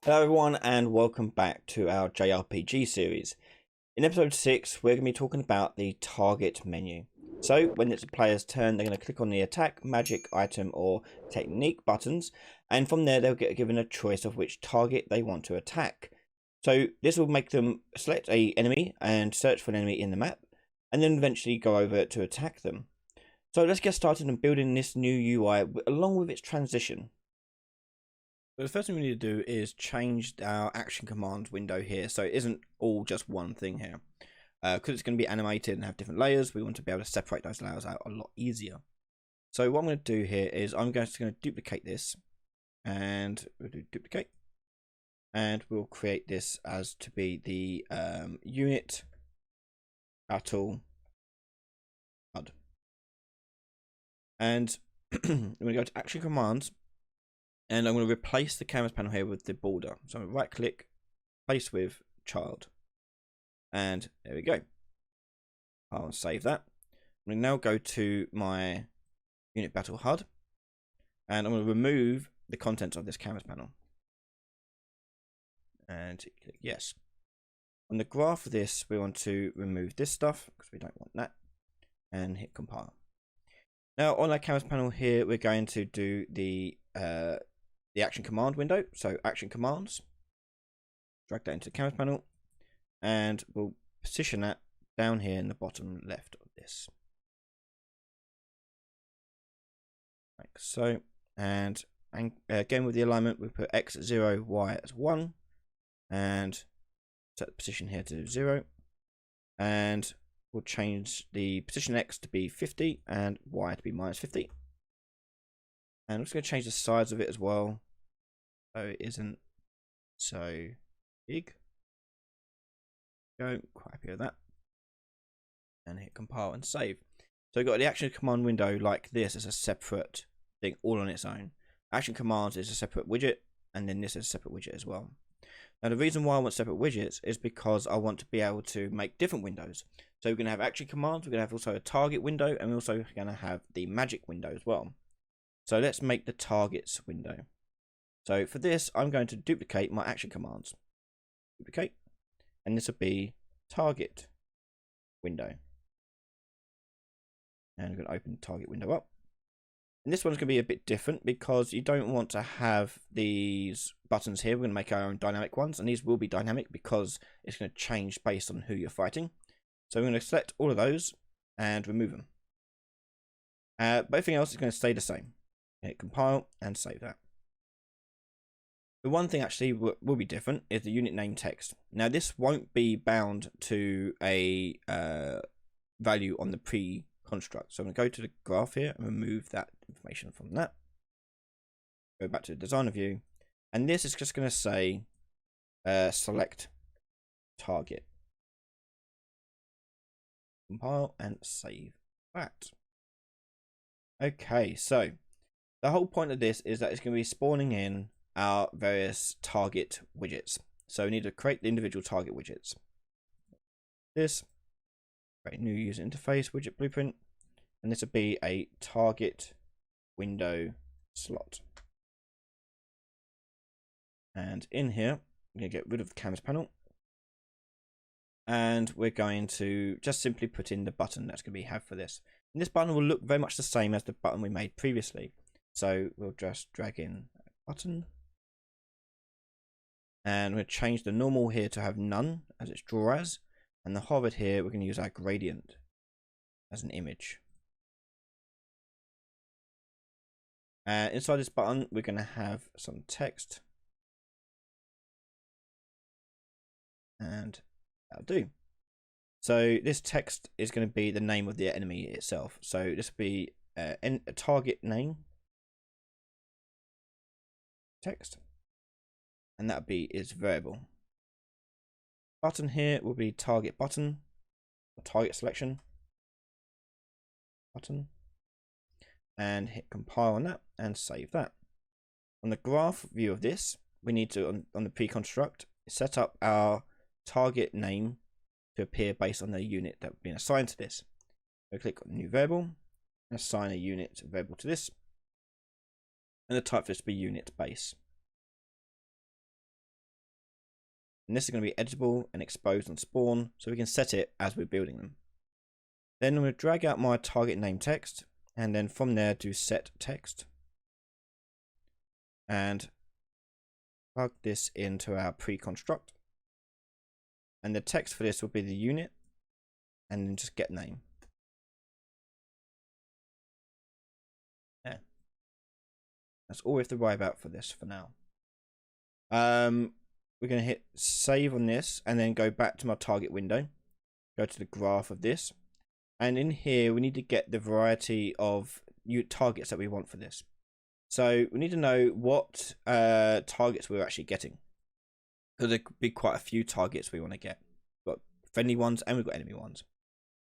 Hello everyone and welcome back to our JRPG series. In episode 6 we're going to be talking about the target menu. So when it's a player's turn, they're going to click on the attack, magic, item or technique buttons, and from there they'll get given a choice of which target they want to attack. So this will make them select an enemy and search for an enemy in the map, and then eventually go over to attack them. So let's get started on building this new UI along with its transition. So the first thing we need to do is change our action commands window here, so it isn't all just one thing here. Because it's going to be animated and have different layers, we want to be able to separate those layers out a lot easier. So what I'm going to do here is I'm just going to duplicate this, and we'll do duplicate, and we'll create this as to be the unit battle HUD. And I'm going to go to action commands. And I'm going to replace the canvas panel here with the border. So I'm going to right click, place with child. And there we go. I'll save that. I'm going to now go to my unit battle HUD. And I'm going to remove the contents of this canvas panel. And click yes. On the graph of this, we want to remove this stuff because we don't want that. And hit compile. Now on our canvas panel here, we're going to do the action command window. So action commands, drag that into the canvas panel, and we'll position that down here in the bottom left of this, like so. And again with the alignment, we put X at 0, Y as 1, and set the position here to 0, and we'll change the position X to be 50 and Y to be -50. And I'm just going to change the size of it as well, so it isn't so big. Go, quite happy with that. And hit compile and save. So we've got the action command window like this as a separate thing all on its own. Action commands is a separate widget, and then this is a separate widget as well. Now the reason why I want separate widgets is because I want to be able to make different windows. So we're going to have action commands, we're going to have also a target window, and we're also going to have the magic window as well. So let's make the targets window. So for this, I'm going to duplicate my action commands. Duplicate. And this will be target window. And I'm going to open the target window up. And this one's going to be a bit different because you don't want to have these buttons here. We're going to make our own dynamic ones. And these will be dynamic because it's going to change based on who you're fighting. So we're going to select all of those and remove them. But everything else is going to stay the same. Hit compile and save that. The one thing actually will be different is the unit name text. Now this won't be bound to a value on the pre-construct. So I'm going to go to the graph here and remove that information from that. Go back to the designer view. And this is just going to say select target. Compile and save that. Okay, so the whole point of this is that it's going to be spawning in our various target widgets. So we need to create the individual target widgets. This, create a new user interface widget blueprint, and this will be a target window slot. And in here, we're going to get rid of the canvas panel. And we're going to just simply put in the button that's going to be have for this. And this button will look very much the same as the button we made previously. So we'll just drag in a button. And we'll change the normal here to have none as it's draw as. And the hovered here, we're going to use our gradient as an image. Inside this button, we're going to have some text. And that'll do. So this text is going to be the name of the enemy itself. So this will be a target name text, and that'll be its variable. Button here will be target button or target selection button, and hit compile on that and save that. On the graph view of this, we need to on the pre-construct set up our target name to appear based on the unit that has been assigned to this. So click on new variable, assign a unit variable to this, and the type for this to be unit base. And this is going to be editable and exposed on spawn, so we can set it as we're building them. Then I'm going to drag out my target name text, and then from there do set text. And plug this into our pre-construct. And the text for this will be the unit, and then just get name. Yeah. That's all we have to worry about for this for now. We're going to hit save on this, and then go back to my target window. Go to the graph of this. And in here, we need to get the variety of targets that we want for this. So we need to know what targets we're actually getting. Because there could be quite a few targets we want to get. We've got friendly ones and we've got enemy ones.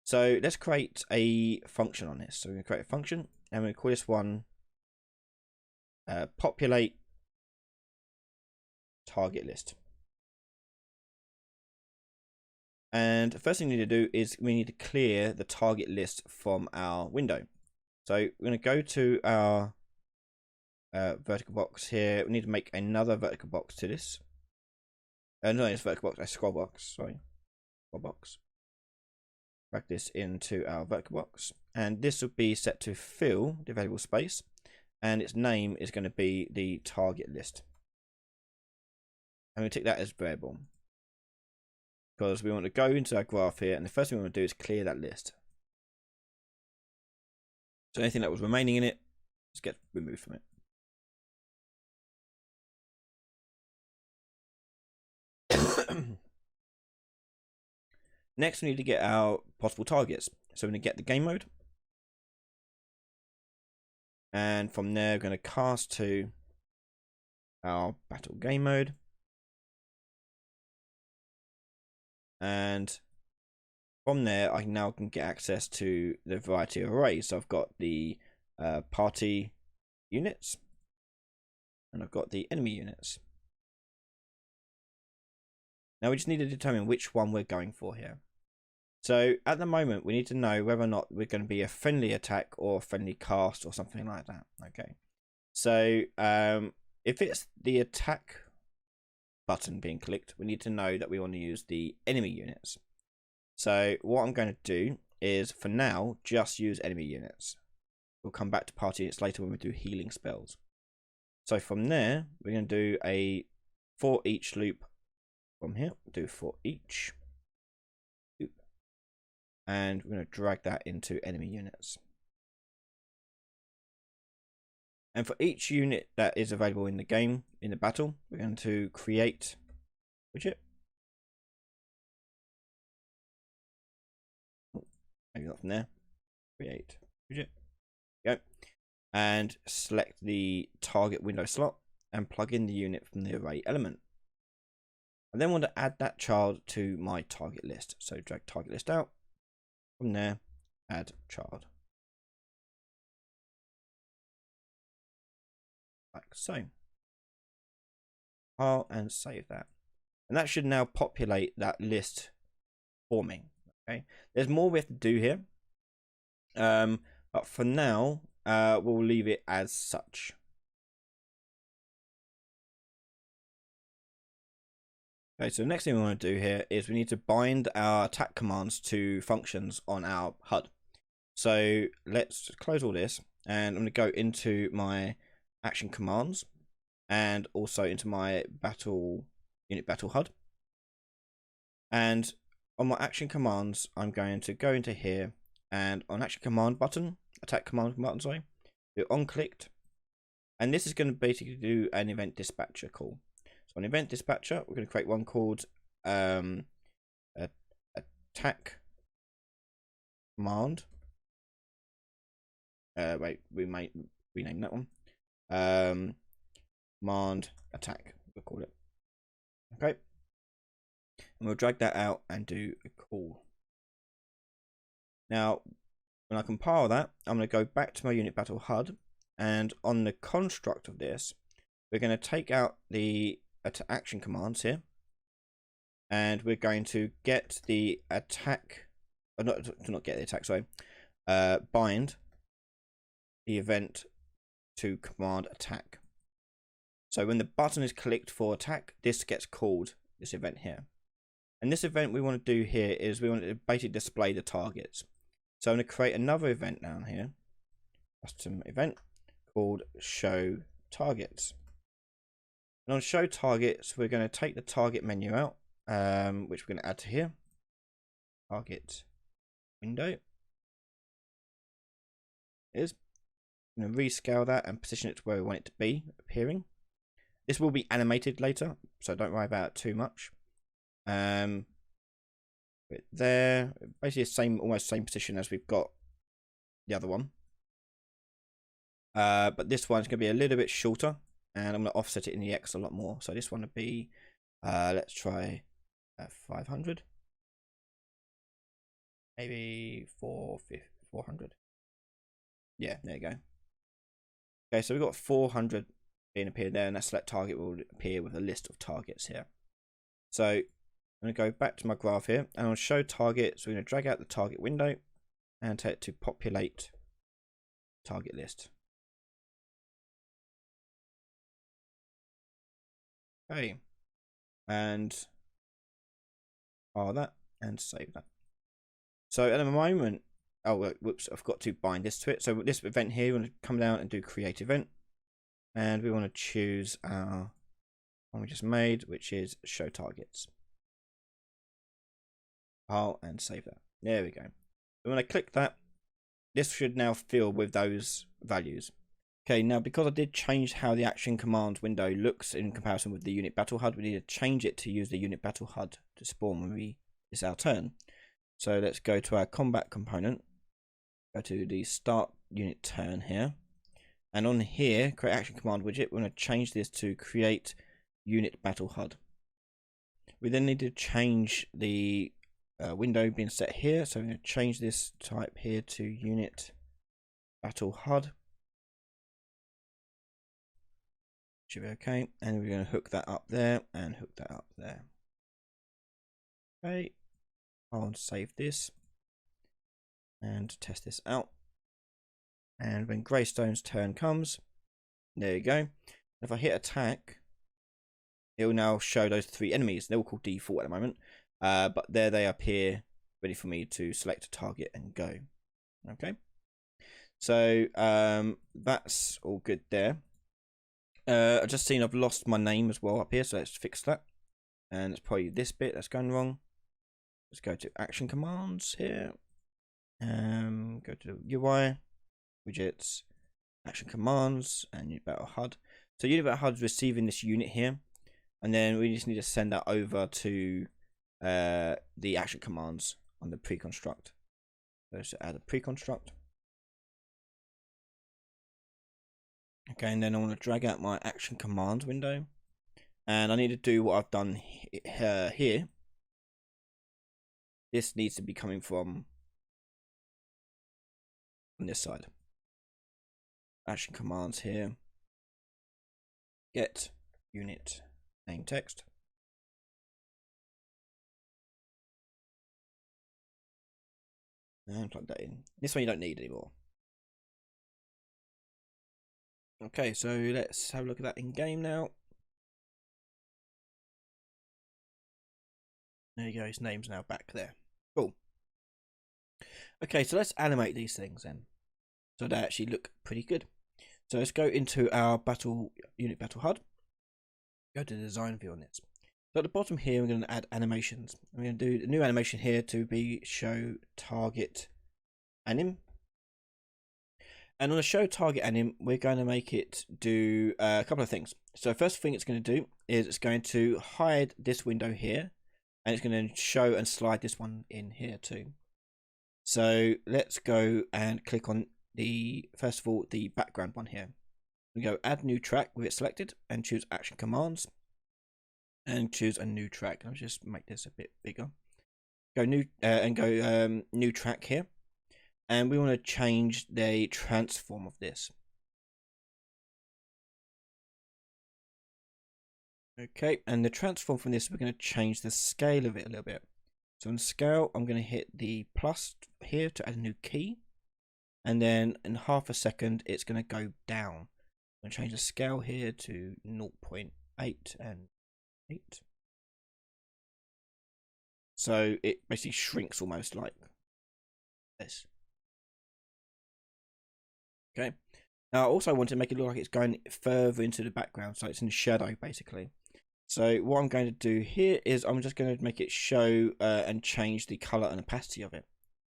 So let's create a function on this. So we're going to create a function, and we're going to call this one populate target list. And the first thing we need to do is we need to clear the target list from our window. So we're going to go to our vertical box here. We need to make another vertical box to this. No, it's vertical box, a scroll box, sorry. Scroll box. Drag this into our vertical box. And this will be set to fill the available space. And its name is going to be the target list. And we take that as variable. Because we want to go into our graph here, and the first thing we want to do is clear that list. So anything that was remaining in it just gets removed from it. Next, we need to get our possible targets. So we're going to get the game mode. And from there, we're going to cast to our battle game mode. And from there, I now can get access to the variety of arrays. So I've got the party units, and I've got the enemy units. Now we just need to determine which one we're going for here. So at the moment, we need to know whether or not we're going to be a friendly attack or a friendly cast or something like that. Okay. So if it's the attack button being clicked, we need to know that we want to use the enemy units. So what I'm going to do is, for now, just use enemy units. We'll come back to party units later when we do healing spells. So from there, we're going to do a for each loop from here. We'll do for each loop. And we're going to drag that into enemy units. And for each unit that is available in the game, in the battle, we're going to create widget. Maybe not from there. Create widget. Go. And select the target window slot and plug in the unit from the array element. I then want to add that child to my target list. So drag target list out. From there, add child. Like so. File and save that. And that should now populate that list for me. Okay. There's more we have to do here. But for now, we'll leave it as such. Okay, so the next thing we want to do here is we need to bind our attack commands to functions on our HUD. So let's close all this, and I'm going to go into my action commands and also into my unit battle HUD. And on my action commands, I'm going to go into here, and on action command button, attack command button, sorry, do on clicked, and this is going to basically do an event dispatcher call. So on event dispatcher, we're going to create one called attack command. Wait, we might rename that one. Command attack, we'll call it. Okay. And we'll drag that out and do a call. Now, when I compile that, I'm going to go back to my unit battle HUD, and on the construct of this, we're going to take out the action commands here, and we're going to get the attack, or not get the attack, sorry, bind the event to command attack. So when the button is clicked for attack, this gets called, this event here. And this event we want to do here is we want to basically display the targets. So I'm going to create another event down here, custom event called show targets. And on show targets, we're going to take the target menu out, which we're going to add to here. Target window is. I'm going to rescale that and position it to where we want it to be appearing. This will be animated later, so don't worry about it too much. But there, basically the same, almost same position as we've got the other one. But this one's going to be a little bit shorter, and I'm going to offset it in the X a lot more. So this one would be, let's try 500, maybe 400. Yeah, there you go. Okay, so we've got 400 being appeared there, and that select target will appear with a list of targets here. So I'm going to go back to my graph here, and on show targets, we're going to drag out the target window and take it to populate target list. Okay, and that and save that. So at the moment, oh whoops, I forgot to bind this to it. So this event here, we want to come down and do create event, and we want to choose our one we just made, which is show targets. And save that. There we go. When I click that, this should now fill with those values. Okay, now because I did change how the action commands window looks in comparison with the unit battle HUD, we need to change it to use the unit battle HUD to spawn when it's our turn. So let's go to our combat component, go to the start unit turn here, and on here, create action command widget, we're going to change this to create unit battle HUD. We then need to change the window being set here, so we're going to change this type here to unit battle HUD. Should be okay, and we're going to hook that up there and hook that up there. Okay, I'll save this and test this out. And when Greystone's turn comes, there you go. If I hit attack, it will now show those 3 enemies. They're all called default at the moment, but there they appear, ready for me to select a target and go. Okay, so that's all good there. I've just seen I've lost my name as well up here, so let's fix that. And it's probably this bit that's going wrong. Let's go to action commands here. Go to UI, widgets, action commands, and unit battle HUD. So unit battle HUD is receiving this unit here, and then we just need to send that over to the action commands on the pre-construct. So let's add a pre-construct. Okay, and then I want to drag out my action commands window, and I need to do what I've done here. This needs to be coming from on this side. Action commands here. Get unit name text. And plug that in. This one you don't need anymore. Okay, so let's have a look at that in game now. There you go, his name's now back there. Cool. Okay, so let's animate these things then, so they actually look pretty good. So let's go into our unit battle HUD. Go to the design view on this. So at the bottom here, we're going to add animations. I'm going to do a new animation here to be show target anim. And on the show target anim, we're going to make it do a couple of things. So first thing it's going to do is it's going to hide this window here, and it's going to show and slide this one in here too. So let's go and click on the, first of all, the background one here. We go add new track with it selected and choose action commands and choose a new track. I'll just make this a bit bigger. Go new and go new track here. And we want to change the transform of this. Okay, and the transform from this, we're going to change the scale of it a little bit. So on scale, I'm going to hit the plus here to add a new key. And then in half a second, it's going to go down. I'm going to change the scale here to 0.8 and 8. So it basically shrinks almost like this. Okay. Now I also want to make it look like it's going further into the background, so it's in the shadow basically. So what I'm going to do here is I'm just going to make it show and change the color and opacity of it.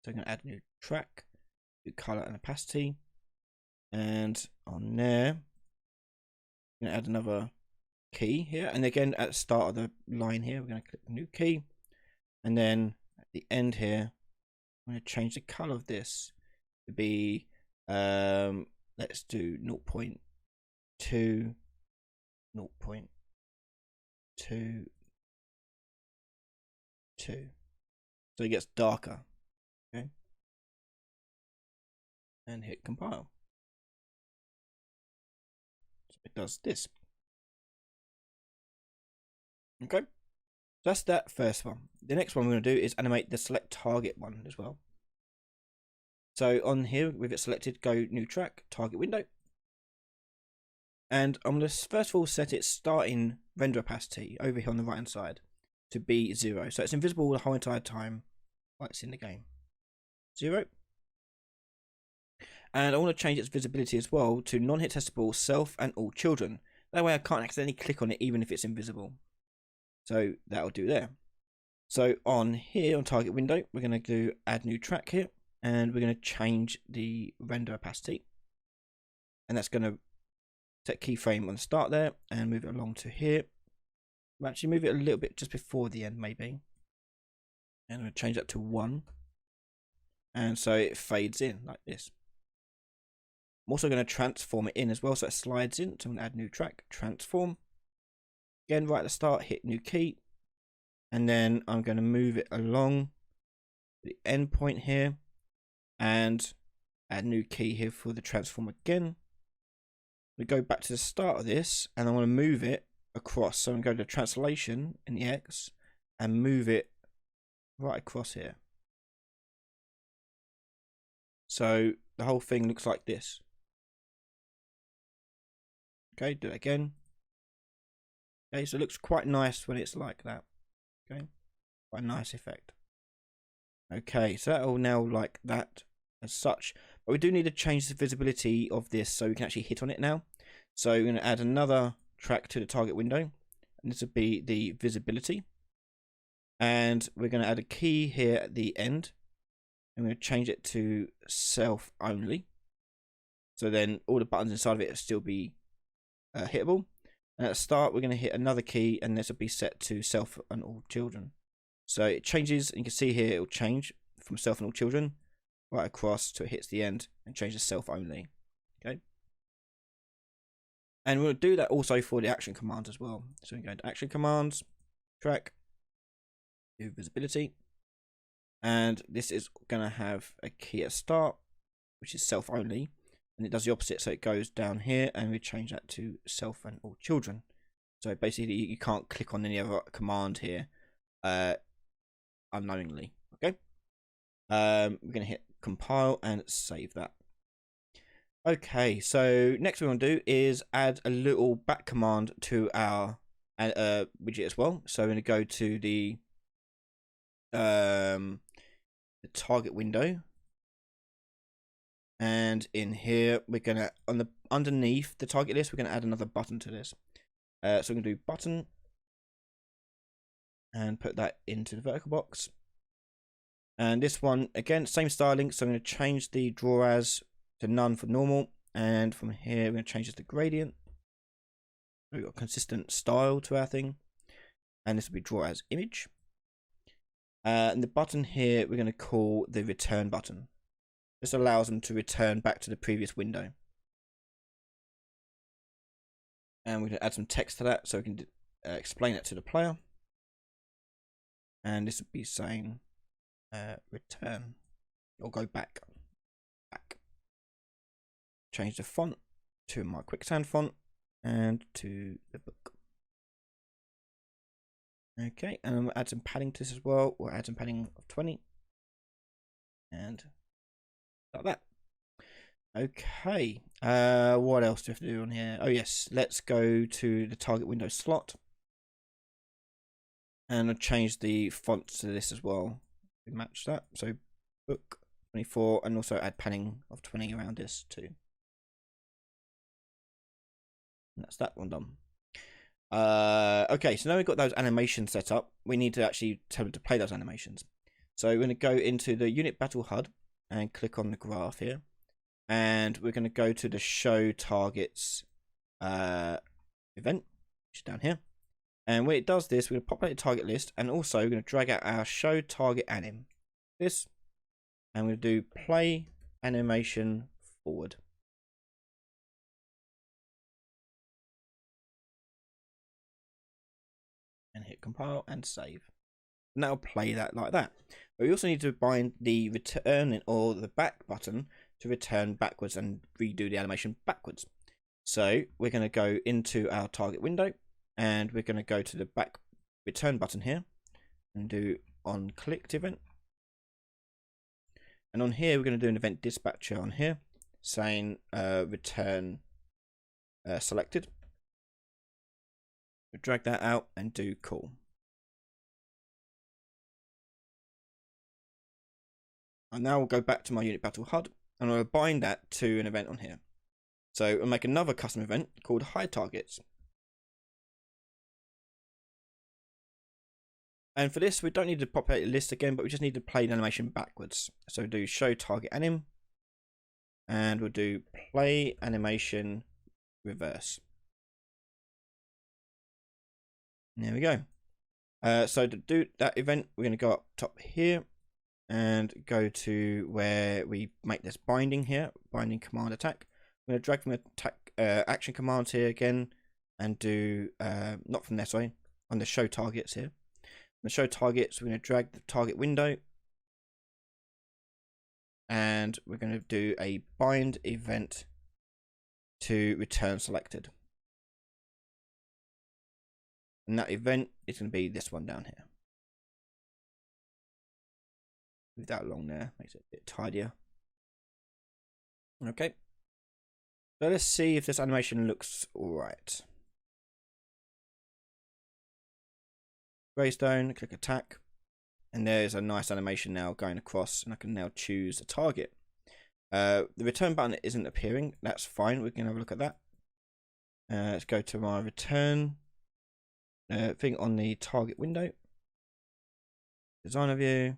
So I'm going to add a new track, new color and opacity, and on there I'm going to add another key here, and again at the start of the line here we're going to click new key, and then at the end here I'm going to change the color of this to be let's do 0.2, 0.2, 2, so it gets darker. Okay, and hit compile. So it does this. Okay, so that's that first one. The next one we're going to do is animate the select target one as well. So on here with it selected, go new track, target window, and I'm going to first of all set its starting render opacity over here on the right hand side to be 0, so it's invisible the whole entire time while it's in the game. 0. And I want to change its visibility as well to non-hit testable, self and all children. That way I can't accidentally click on it even if it's invisible. So that'll do there. So on here on target window, we're going to do add new track here, and we're going to change the render opacity. And that's going to set keyframe on the start there and move it along to here. We'll actually move it a little bit just before the end maybe. And I'm going to change that to 1. And so it fades in like this. I'm also going to transform it in as well, so it slides in. So I'm going to add new track, transform. Again, right at the start, hit new key. And then I'm going to move it along the end point here. And add new key here for the transform again. We go back to the start of this, and I want to move it across. So I'm going to go to translation in the X and move it right across here. So the whole thing looks like this. Okay, do it again. Okay, so it looks quite nice when it's like that. Okay, quite a nice effect. Okay, so that'll now like that as such. But we do need to change the visibility of this so we can actually hit on it now. So we're going to add another track to the target window, and this would be the visibility. And we're going to add a key here at the end, and we're going to change it to self only. So then all the buttons inside of it will still be hittable. And at the start, we're going to hit another key, and this will be set to self and all children. So it changes, and you can see here it will change from self and all children right across till it hits the end and changes self only. Okay. And we'll do that also for the action commands as well. So we go to action commands, track, do visibility, and this is going to have a key at start, which is self only, and it does the opposite. So it goes down here, and we change that to self and all children. So basically, you can't click on any other command here unknowingly. Okay. We're going to hit compile and save that. Okay, so next we want to do is add a little back command to our widget as well. So we're going to go to the target window, and in here we're going to underneath the target list we're going to add another button to this. So we're going to do button and put that into the vertical box. And this one again, same styling. So I'm going to change the draw as to none for normal, and from here we're going to change this to gradient. We've got consistent style to our thing, and this will be draw as image. And the button here we're going to call the return button. This allows them to return back to the previous window. And we're going to add some text to that so we can explain it to the player. And this would be saying return or go back. Change the font to my QuickSand font and to the book. Okay, and we'll add some padding to this as well. We'll add some padding of 20 and like that. Okay, what else do we have to do on here? Oh yes, let's go to the target window slot. And I'll change the font to this as well to match that. So book 24, and also add padding of 20 around this too. And that's that one done. Okay, so now we've got those animations set up, we need to actually tell them to play those animations. So we're going to go into the unit battle HUD and click on the graph here, and we're going to go to the show targets event, which is down here. And when it does this, we're going to populate the target list, and also we're going to drag out our show target anim, this, and we're going to do play animation forward. And hit compile and save. And that'll play that like that. But we also need to bind the return or the back button to return backwards and redo the animation backwards. So we're going to go into our target window, and we're going to go to the back return button here and do on clicked event. And on here, we're going to do an event dispatcher on here saying return selected. We'll drag that out and do call. And now we'll go back to my unit battle HUD, and I'll bind that to an event on here. So I'll make another custom event called hide targets. And for this, we don't need to populate the list again, but we just need to play the animation backwards. So we'll do show target anim, and we'll do play animation reverse. And there we go. So to do that event, we're going to go up top here and go to where we make this binding here, binding command attack. I'm going to drag from attack action commands here again, and do not from there, sorry, on the show targets here. On the show targets, we're going to drag the target window, and we're going to do a bind event to return selected. And that event is going to be this one down here. Move that along there, makes it a bit tidier. Okay. So let's see if this animation looks alright. Greystone, click attack, and there's a nice animation now going across, and I can now choose a target. The return button isn't appearing, that's fine, we can have a look at that. Let's go to my return thing on the target window, designer view,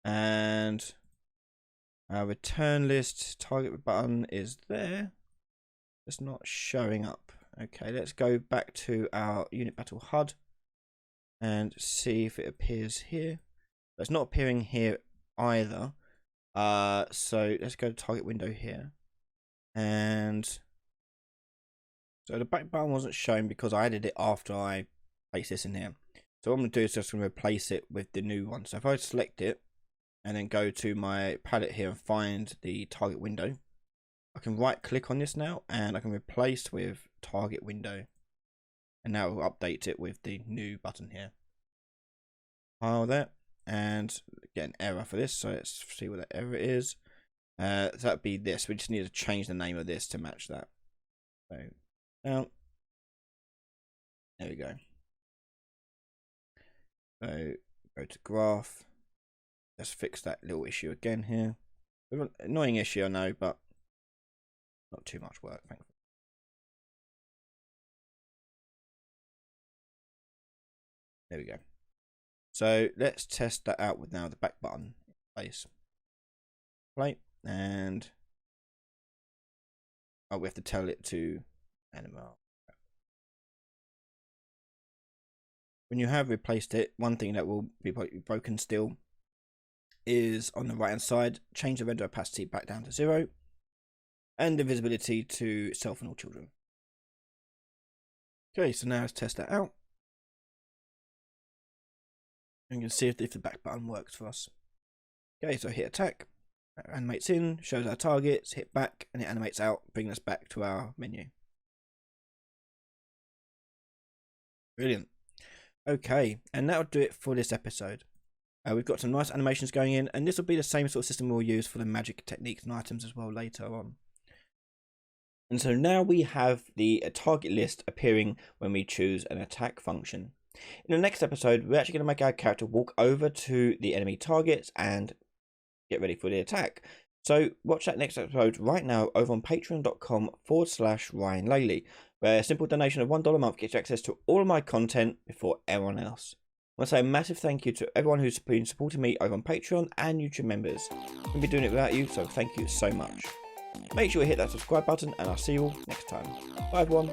and our return list target button is there. It's not showing up. Okay, let's go back to our unit battle HUD and see if it appears here. It's not appearing here either. So let's go to target window here, and so the back button wasn't shown because I added it after I placed this in here. So what I'm going to do is just going to replace it with the new one. So if I select it and then go to my palette here and find the target window, I can right click on this now, and I can replace with target window, and now we'll update it with the new button here. File that, and get an error for this, so let's see what that error is. So that'd be this. We just need to change the name of this to match that. So now, there we go. So go to graph. Let's fix that little issue again here. Annoying issue, I know, but not too much work, thankfully. There we go. So let's test that out with now the back button in place. Play, and oh, we have to tell it to animate. When you have replaced it, one thing that will be broken still is on the right hand side, change the render opacity back down to 0 and the visibility to self and all children. Okay, so now let's test that out. And you can see if the back button works for us. Okay, so hit attack, animates in, shows our targets, hit back, and it animates out, bringing us back to our menu. Brilliant. Okay, and that'll do it for this episode. We've got some nice animations going in, and this will be the same sort of system we'll use for the magic techniques and items as well later on. And so now we have the target list appearing when we choose an attack function. In the next episode, we're actually going to make our character walk over to the enemy targets and get ready for the attack. So watch that next episode right now over on patreon.com/Ryan Laley, where a simple donation of $1 a month gets you access to all of my content before everyone else. I want to say a massive thank you to everyone who's been supporting me over on Patreon and YouTube members. I wouldn't be doing it without you, so thank you so much. Make sure you hit that subscribe button, and I'll see you all next time. Bye everyone.